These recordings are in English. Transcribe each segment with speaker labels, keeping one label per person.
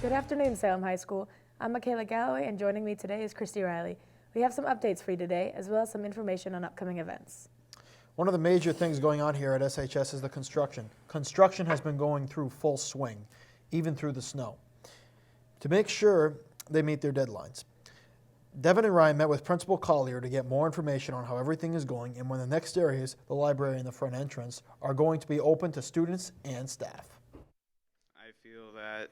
Speaker 1: Good afternoon, Salem High School. I'm Michaela Galloway, and joining me today is Christy Riley. We have some updates for you today, as well as some information on upcoming events.
Speaker 2: One of the major things going on here at SHS is the construction. Construction has been going through full swing, even through the snow, to make sure they meet their deadlines. Devin and Ryan met with Principal Collier to get more information on how everything is going and when the next areas, the library and the front entrance, are going to be open to students and staff.
Speaker 3: I feel that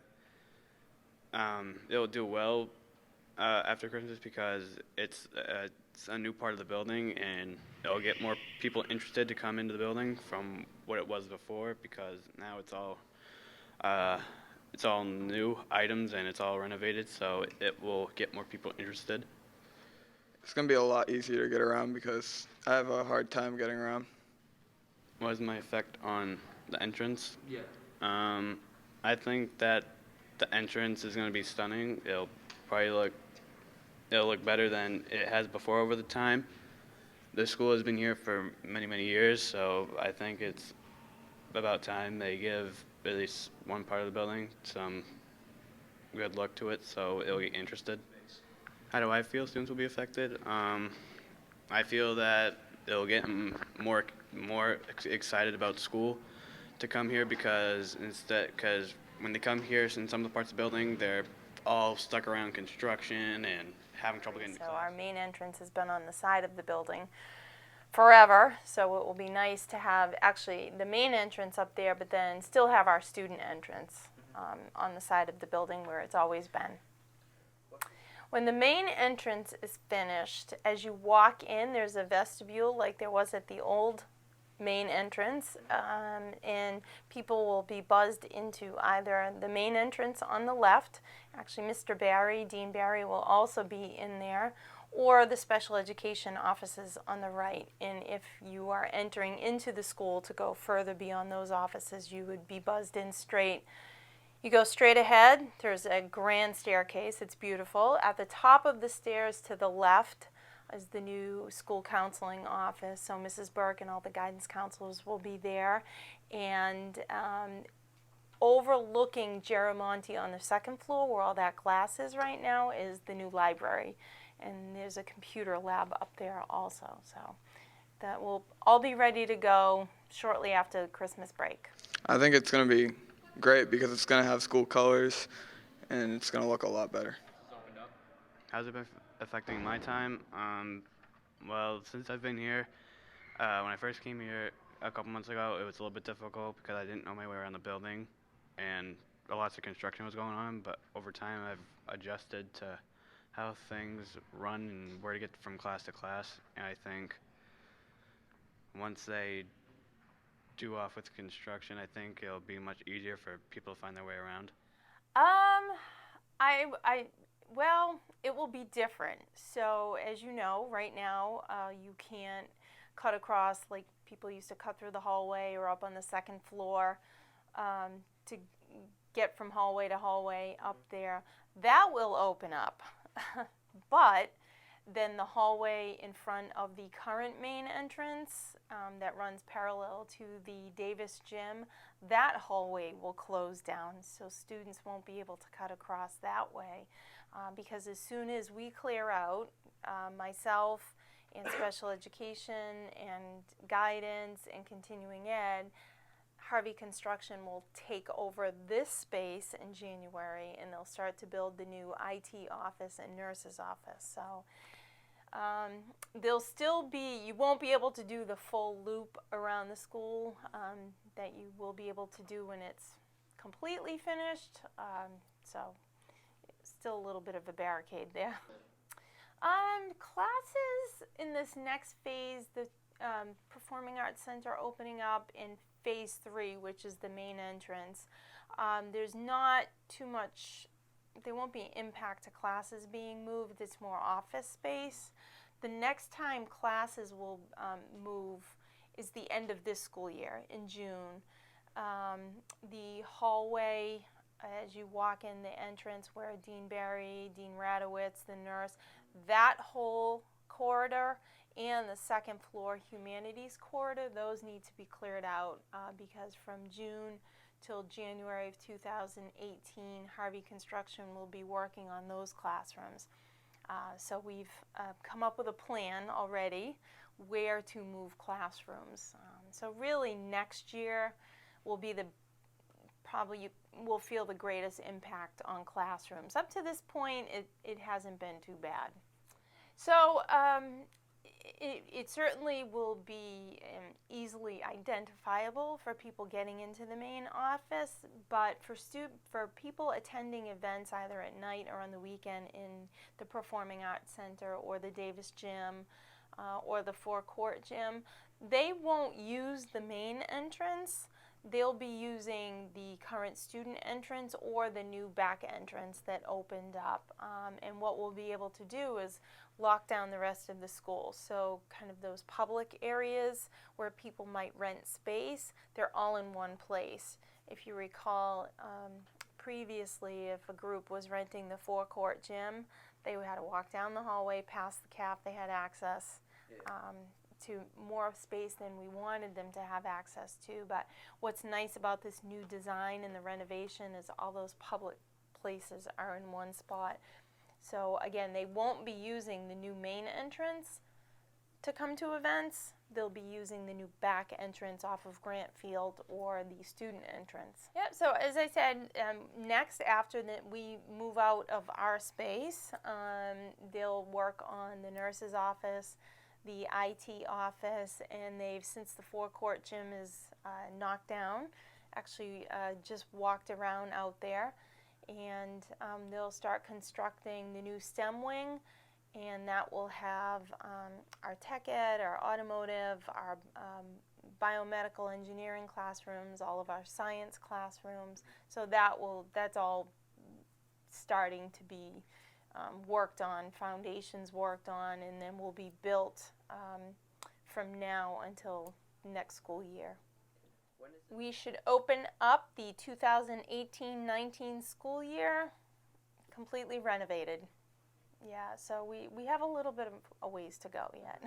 Speaker 3: it'll do well after Christmas because it's a new part of the building, and it'll get more people interested to come into the building from what it was before, because now it's all new items and it's all renovated, so it will get more people interested.
Speaker 4: It's going to be a lot easier to get around because I have a hard time getting around.
Speaker 3: What is my effect on the entrance? Yeah. I think that the entrance is going to be stunning. It'll look better than it has before over the time. The school has been here for many, many years, so I think it's about time they give at least one part of the building some good look to it, so it'll get interested. How do I feel students will be affected? I feel that it'll get them more excited about school to come here, because when they come here, in some of the parts of the building, they're all stuck around construction and having trouble getting to class.
Speaker 5: So our main entrance has been on the side of the building forever, so it will be nice to have actually the main entrance up there, but then still have our student entrance on the side of the building where it's always been. When the main entrance is finished, as you walk in, there's a vestibule like there was at the old main entrance, and people will be buzzed into either the main entrance on the left, actually Mr. Barry, Dean Barry will also be in there, or the special education offices on the right. And if you are entering into the school to go further beyond those offices, you would be buzzed in straight. You go straight ahead, there's a grand staircase, it's beautiful. At the top of the stairs to the left is the new school counseling office, so Mrs. Burke and all the guidance counselors will be there. And overlooking Geramonte on the second floor, where all that glass is right now, is the new library. And there's a computer lab up there also, so that will all be ready to go shortly after Christmas break.
Speaker 4: I think it's going to be great because it's going to have school colors and it's going to look a lot better.
Speaker 3: How's it been affecting my time? Well, since I've been here, when I first came here a couple months ago, it was a little bit difficult because I didn't know my way around the building and lots of construction was going on, but over time I've adjusted to how things run and where to get from class to class, and I think once they do off with construction, I think it'll be much easier for people to find their way around.
Speaker 5: Well, it will be different. So as you know, right now, you can't cut across like people used to cut through the hallway or up on the second floor to get from hallway to hallway up there. That will open up. But then the hallway in front of the current main entrance that runs parallel to the Davis gym, that hallway will close down, so students won't be able to cut across that way. Because as soon as we clear out, myself and special education and guidance and continuing ed, Harvey Construction will take over this space in January, and they'll start to build the new IT office and nurse's office. So there'll still be, you won't be able to do the full loop around the school that you will be able to do when it's completely finished. So still a little bit of a barricade there. Classes in this next phase, the Performing Arts Center opening up in Phase 3, which is the main entrance. There's not too much, there won't be impact to classes being moved. It's more office space. The next time classes will move is the end of this school year in June. The hallway, as you walk in the entrance where Dean Barry, Dean Radowitz, the nurse, that whole corridor and the second floor humanities corridor, those need to be cleared out because from June till January of 2018, Harvey Construction will be working on those classrooms. So we've come up with a plan already where to move classrooms. So really next year will be probably will feel the greatest impact on classrooms. Up to this point, it hasn't been too bad. So it certainly will be easily identifiable for people getting into the main office, but for people attending events either at night or on the weekend in the Performing Arts Center or the Davis Gym or the Forecourt Gym, they won't use the main entrance. They'll be using the current student entrance or the new back entrance that opened up. And what we'll be able to do is lock down the rest of the school. So kind of those public areas where people might rent space, they're all in one place. If you recall, previously, if a group was renting the Forecourt Gym, they had to walk down the hallway, past the CAF, they had access to more space than we wanted them to have access to. But what's nice about this new design and the renovation is all those public places are in one spot. So again, they won't be using the new main entrance to come to events. They'll be using the new back entrance off of Grant Field or the student entrance. Yep, so as I said, next after that we move out of our space, they'll work on the nurse's office, the IT office, and since the Forecourt Gym is knocked down, actually just walked around out there, and they'll start constructing the new STEM wing, and that will have our tech ed, our automotive, our biomedical engineering classrooms, all of our science classrooms. So that's all starting to be worked on, foundations worked on, and then will be built from now until next school year. We should open up the 2018-19 school year completely renovated. Yeah, so we have a little bit of a ways to go yet,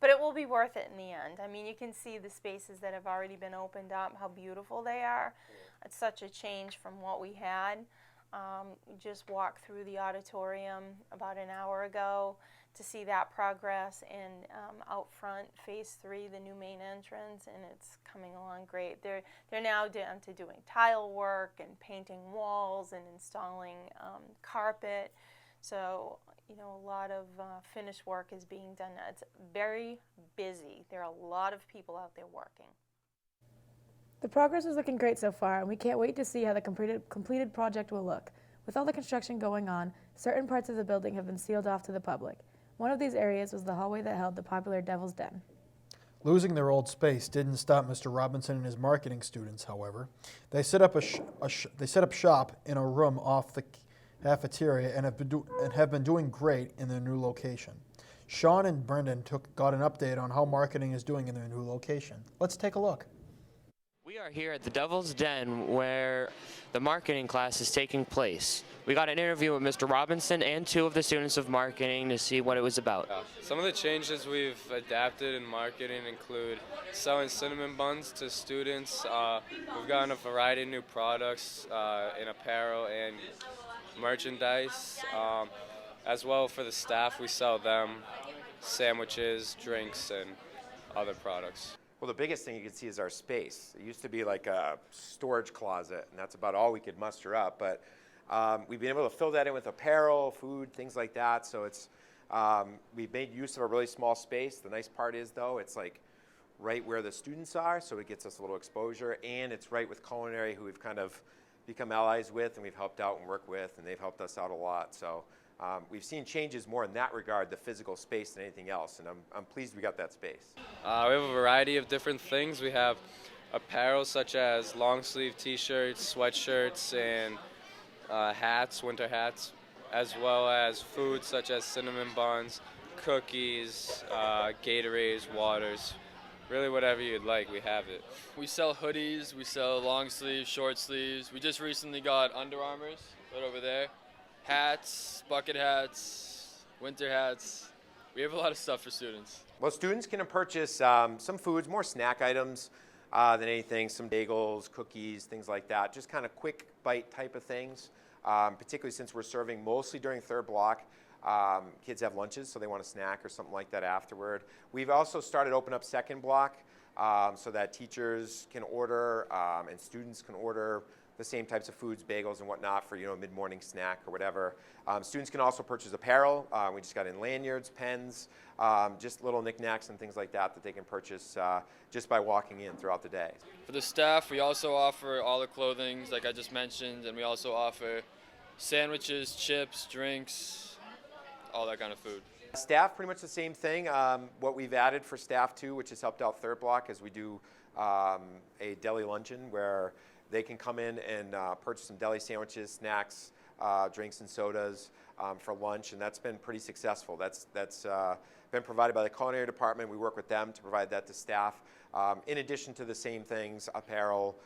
Speaker 5: but it will be worth it in the end. I mean, you can see the spaces that have already been opened up, how beautiful they are. It's such a change from what we had. We just walked through the auditorium about an hour ago to see that progress, and out front, phase 3, the new main entrance, and it's coming along great. They're now down to doing tile work and painting walls and installing carpet. So, you know, a lot of finished work is being done now. It's very busy. There are a lot of people out there working.
Speaker 1: The progress is looking great so far, and we can't wait to see how the completed project will look. With all the construction going on, certain parts of the building have been sealed off to the public. One of these areas was the hallway that held the popular Devil's Den.
Speaker 2: Losing their old space didn't stop Mr. Robinson and his marketing students, however. They set up shop in a room off the cafeteria and have been doing great in their new location. Sean and Brendan got an update on how marketing is doing in their new location. Let's take a look.
Speaker 6: We are here at the Devil's Den where the marketing class is taking place. We got an interview with Mr. Robinson and 2 of the students of marketing to see what it was about.
Speaker 7: Some of the changes we've adapted in marketing include selling cinnamon buns to students. We've gotten a variety of new products in apparel and merchandise. As well for the staff, we sell them sandwiches, drinks, and other products.
Speaker 8: Well, the biggest thing you can see is our space. It used to be like a storage closet, and that's about all we could muster up. But we've been able to fill that in with apparel, food, things like that. So it's we've made use of a really small space. The nice part is, though, it's like right where the students are, so it gets us a little exposure. And it's right with culinary, who we've kind of become allies with, and we've helped out and worked with, and they've helped us out a lot. So we've seen changes more in that regard, the physical space, than anything else, and I'm pleased we got that space.
Speaker 7: We have a variety of different things. We have apparel such as long sleeve t-shirts, sweatshirts, and hats, winter hats, as well as food such as cinnamon buns, cookies, Gatorades, waters. Really whatever you'd like, we have it.
Speaker 9: We sell hoodies, we sell long sleeves, short sleeves. We just recently got Under Armours right over there. Hats, bucket hats, winter hats. We have a lot of stuff for students.
Speaker 8: Well, students can purchase some foods, more snack items, than anything. Some bagels, cookies, things like that. Just kind of quick bite type of things, particularly since we're serving mostly during third block. Kids have lunches, so they want a snack or something like that afterward. We've also started open up second block so that teachers can order and students can order the same types of foods, bagels and whatnot for, a mid-morning snack or whatever. Students can also purchase apparel. We just got in lanyards, pens, just little knickknacks and things like that they can purchase just by walking in throughout the day.
Speaker 9: For the staff, we also offer all the clothing, like I just mentioned, and we also offer sandwiches, chips, drinks, all that kind of food.
Speaker 8: Staff, pretty much the same thing. What we've added for staff too, which has helped out third block, is we do a deli luncheon where they can come in and purchase some deli sandwiches, snacks, drinks and sodas for lunch, and that's been pretty successful. That's been provided by the culinary department. We work with them to provide that to staff. In addition to the same things, apparel,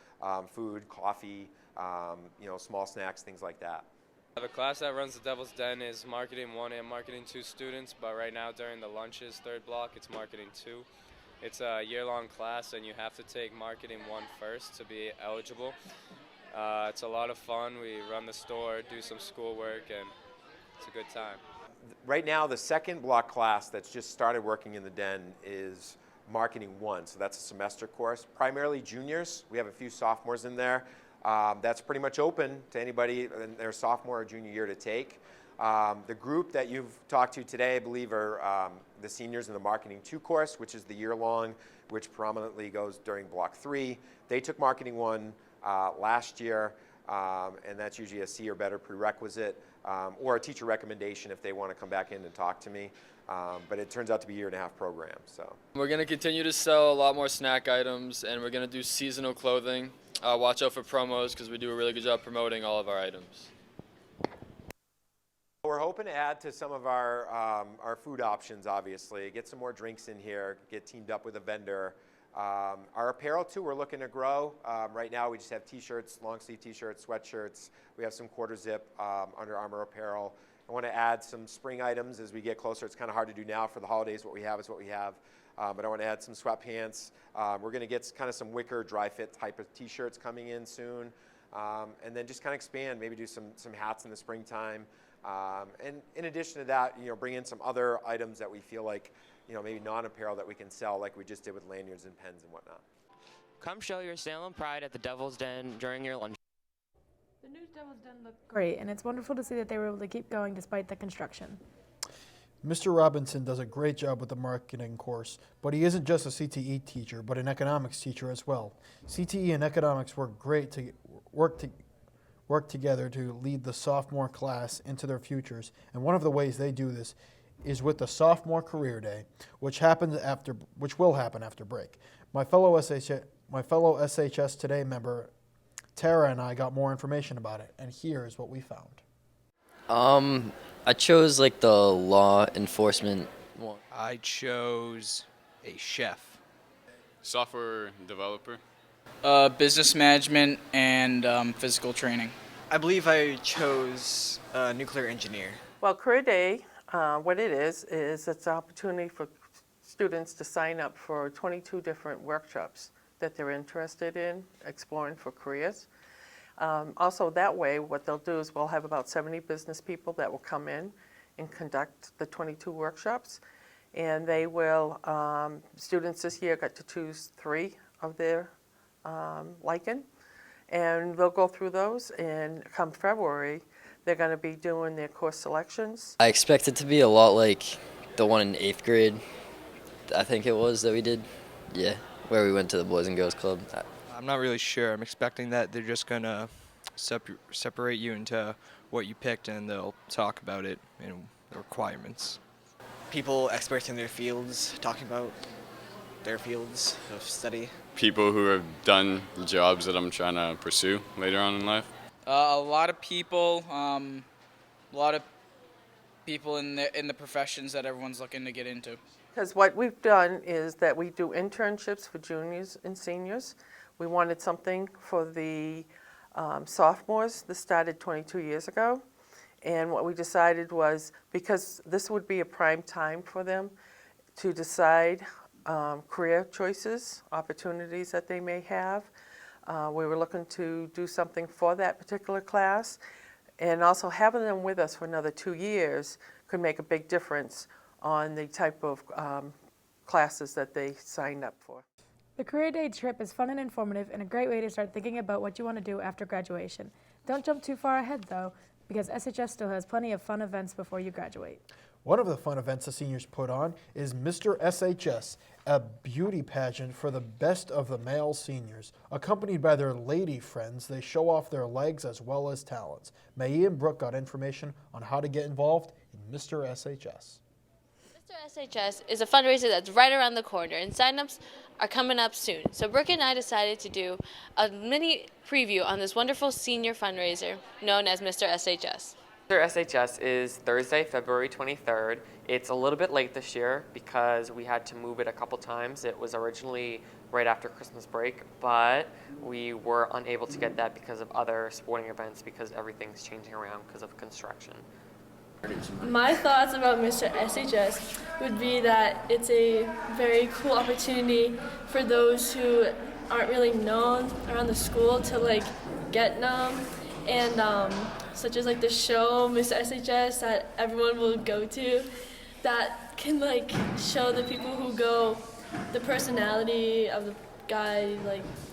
Speaker 8: food, coffee, small snacks, things like that.
Speaker 7: The class that runs the Devil's Den is Marketing 1 and Marketing 2 students, but right now during the lunches, third block, it's Marketing 2. It's a year-long class, and you have to take Marketing 1 first to be eligible. It's a lot of fun. We run the store, do some schoolwork, and it's a good time.
Speaker 8: Right now, the second block class that's just started working in the Den is Marketing 1, so that's a semester course. Primarily juniors. We have a few sophomores in there. That's pretty much open to anybody in their sophomore or junior year to take. The group that you've talked to today, I believe, are the seniors in the Marketing 2 course, which is the year-long, which prominently goes during Block 3. They took Marketing 1 last year, and that's usually a C or better prerequisite, or a teacher recommendation if they want to come back in and talk to me. But it turns out to be a year-and-a-half program. So
Speaker 9: We're going to continue to sell a lot more snack items, and we're going to do seasonal clothing. Watch out for promos because we do a really good job promoting all of our items.
Speaker 8: we're hoping to add to some of our food options, obviously. Get some more drinks in here, get teamed up with a vendor. Our apparel, too, we're looking to grow. Right now, we just have T-shirts, long-sleeve T-shirts, sweatshirts. We have some quarter-zip Under Armour apparel. I want to add some spring items as we get closer. It's kind of hard to do now for the holidays. What we have is what we have. But I want to add some sweatpants. We're going to get kind of some wicker, dry-fit type of T-shirts coming in soon. And then just kind of expand, maybe do some hats in the springtime. And in addition to that, bring in some other items that we feel like, maybe non-apparel that we can sell, like we just did with lanyards and pens and whatnot.
Speaker 6: Come show your Salem pride at the Devil's Den during your lunch.
Speaker 1: The new Devil's Den looked great, and it's wonderful to see that they were able to keep going despite the construction.
Speaker 2: Mr. Robinson does a great job with the marketing course, but he isn't just a CTE teacher, but an economics teacher as well. CTE and economics work together to lead the sophomore class into their futures, and one of the ways they do this is with the Sophomore Career Day, which will happen after break. My fellow SHS Today member Tara and I got more information about it, and here is what we found.
Speaker 10: I chose the law enforcement one.
Speaker 11: I chose a chef.
Speaker 12: Software developer.
Speaker 13: Business management and physical training.
Speaker 14: I believe I chose nuclear engineer.
Speaker 15: Well, Career Day, what it is it's an opportunity for students to sign up for 22 different workshops that they're interested in exploring for careers. Also that way, what they'll do is we'll have about 70 business people that will come in and conduct the 22 workshops. And they will, students this year got to choose 3 of their liking. And they'll go through those, and come February, they're going to be doing their course selections.
Speaker 10: I expect it to be a lot like the one in 8th grade, I think it was, that we did. Yeah, where we went to the Boys and Girls Club.
Speaker 11: I'm not really sure. I'm expecting that they're just going to separate you into what you picked, and they'll talk about it and the requirements.
Speaker 14: People experts in their fields talking about their fields of study.
Speaker 12: People who have done the jobs that I'm trying to pursue later on in life.
Speaker 13: A lot of people in the professions that everyone's looking to get into.
Speaker 15: Because what we've done is that we do internships for juniors and seniors. We wanted something for the sophomores. This started 22 years ago. And what we decided was, because this would be a prime time for them to decide career choices, opportunities that they may have. We were looking to do something for that particular class, and also having them with us for another 2 years could make a big difference on the type of classes that they signed up for.
Speaker 1: The Career Day trip is fun and informative and a great way to start thinking about what you want to do after graduation. Don't jump too far ahead, though, because SHS still has plenty of fun events before you graduate.
Speaker 2: One of the fun events the seniors put on is Mr. SHS, a beauty pageant for the best of the male seniors. Accompanied by their lady friends, they show off their legs as well as talents. Mae and Brooke got information on how to get involved in Mr. SHS.
Speaker 16: Mr. SHS is a fundraiser that's right around the corner, and sign-ups are coming up soon. So Brooke and I decided to do a mini preview on this wonderful senior fundraiser known as Mr. SHS.
Speaker 17: Mr. SHS is Thursday, February 23rd. It's a little bit late this year because we had to move it a couple times. It was originally right after Christmas break, but we were unable to get that because of other sporting events because everything's changing around because of construction.
Speaker 18: My thoughts about Mr. SHS would be that it's a very cool opportunity for those who aren't really known around the school to get known, and such as the show Mr. SHS that everyone will go to, that can show the people who go the personality of the guy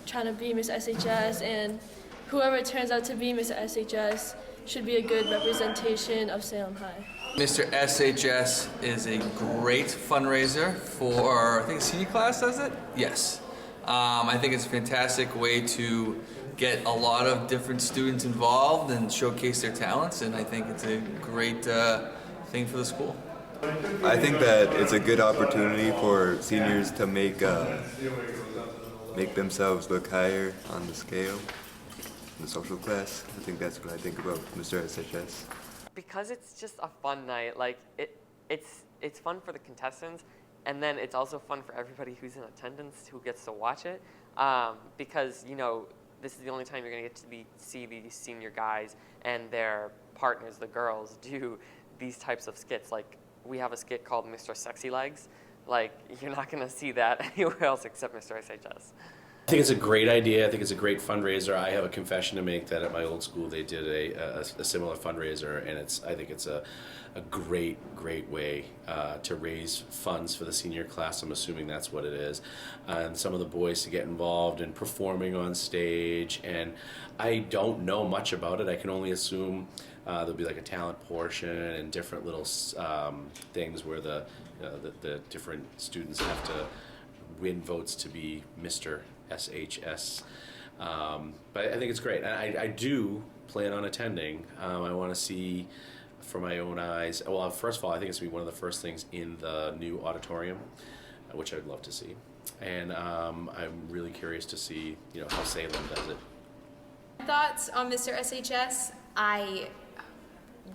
Speaker 18: trying to be Mr. SHS, and whoever turns out to be Mr. SHS should be a good representation of Salem High.
Speaker 19: Mr. SHS is a great fundraiser for, I think senior class does it? Yes. I think it's a fantastic way to get a lot of different students involved and showcase their talents, and I think it's a great thing for the school.
Speaker 20: I think that it's a good opportunity for seniors to make themselves look higher on the scale. The social class. I think that's what I think about Mr. SHS.
Speaker 17: Because it's just a fun night, it's fun for the contestants, and then it's also fun for everybody who's in attendance who gets to watch it, because this is the only time you're going to get to see these senior guys and their partners, the girls, do these types of skits. We have a skit called Mr. Sexy Legs. You're not going to see that anywhere else except Mr. SHS.
Speaker 21: I think it's a great idea. I think it's a great fundraiser. I have a confession to make that at my old school they did a similar fundraiser, and I think it's a great way to raise funds for the senior class. I'm assuming that's what it is, and some of the boys to get involved in performing on stage. And I don't know much about it. I can only assume there'll be a talent portion and different little things where the different students have to win votes to be Mr. SHS, but I think it's great. I do plan on attending. I want to see for my own eyes. Well, first of all, I think it's going to be one of the first things in the new auditorium, which I'd love to see. And I'm really curious to see, how Salem does it.
Speaker 22: Thoughts on Mr. SHS? I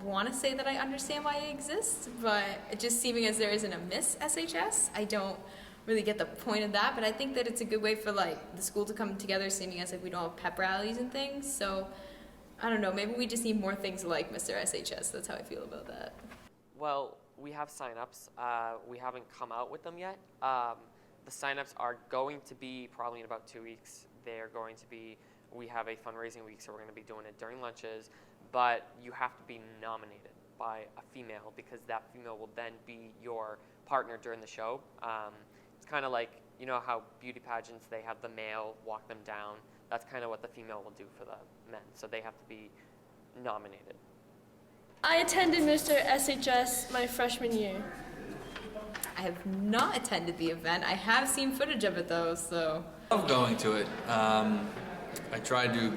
Speaker 22: want to say that I understand why it exists, but just seeming as there isn't a Miss SHS, I don't really get the point of that, but I think that it's a good way for the school to come together, seeming as we don't have pep rallies and things. So I don't know, maybe we just need more things like Mr. SHS. That's how I feel about that.
Speaker 17: Well, we have sign-ups. We haven't come out with them yet. The sign-ups are going to be probably in about 2 weeks. We have a fundraising week, so we're going to be doing it during lunches, but you have to be nominated by a female because that female will then be your partner during the show. It's kind of how beauty pageants, they have the male walk them down. That's kind of what the female will do for the men. So they have to be nominated.
Speaker 18: I attended Mr. SHS my freshman year.
Speaker 22: I have not attended the event. I have seen footage of it though, so.
Speaker 19: I love going to it. I tried to,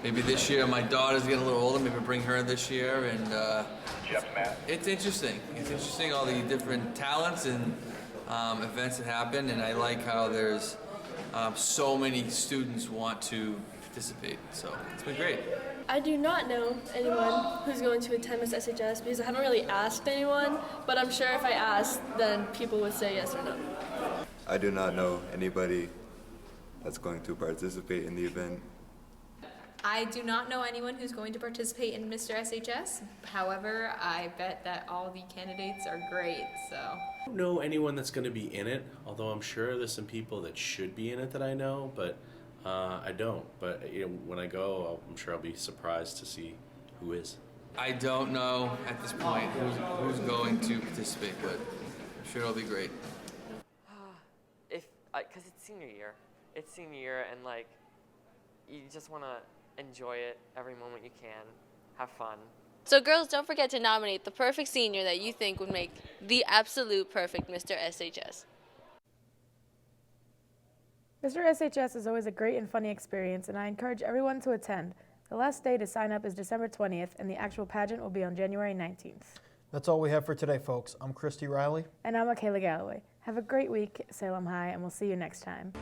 Speaker 19: maybe this year, my daughter's getting a little older, maybe bring her this year, and it's interesting. It's interesting, all the different talents and events that happen, and I like how there's so many students want to participate, so it's been great.
Speaker 18: I do not know anyone who's going to attend Miss SHS because I haven't really asked anyone, but I'm sure if I asked, then people would say yes or no.
Speaker 20: I do not know anybody that's going to participate in the event.
Speaker 22: I do not know anyone who's going to participate in Mr. SHS. However, I bet that all the candidates are great, so.
Speaker 21: I don't know anyone that's going to be in it, although I'm sure there's some people that should be in it that I know, but I don't. But when I go, I'm sure I'll be surprised to see who is.
Speaker 19: I don't know at this point who's going to participate, but I'm sure it'll be great.
Speaker 17: Because it's senior year. It's senior year, and like, you just want to enjoy it every moment you can, have fun.
Speaker 16: So girls, don't forget to nominate the perfect senior that you think would make the absolute perfect Mr. SHS.
Speaker 1: Mr. SHS is always a great and funny experience, and I encourage everyone to attend. The last day to sign up is December 20th, and the actual pageant will be on January 19th.
Speaker 2: That's all we have for today, folks. I'm Christy Riley.
Speaker 1: And I'm Michaela Galloway. Have a great week, Salem High, and we'll see you next time.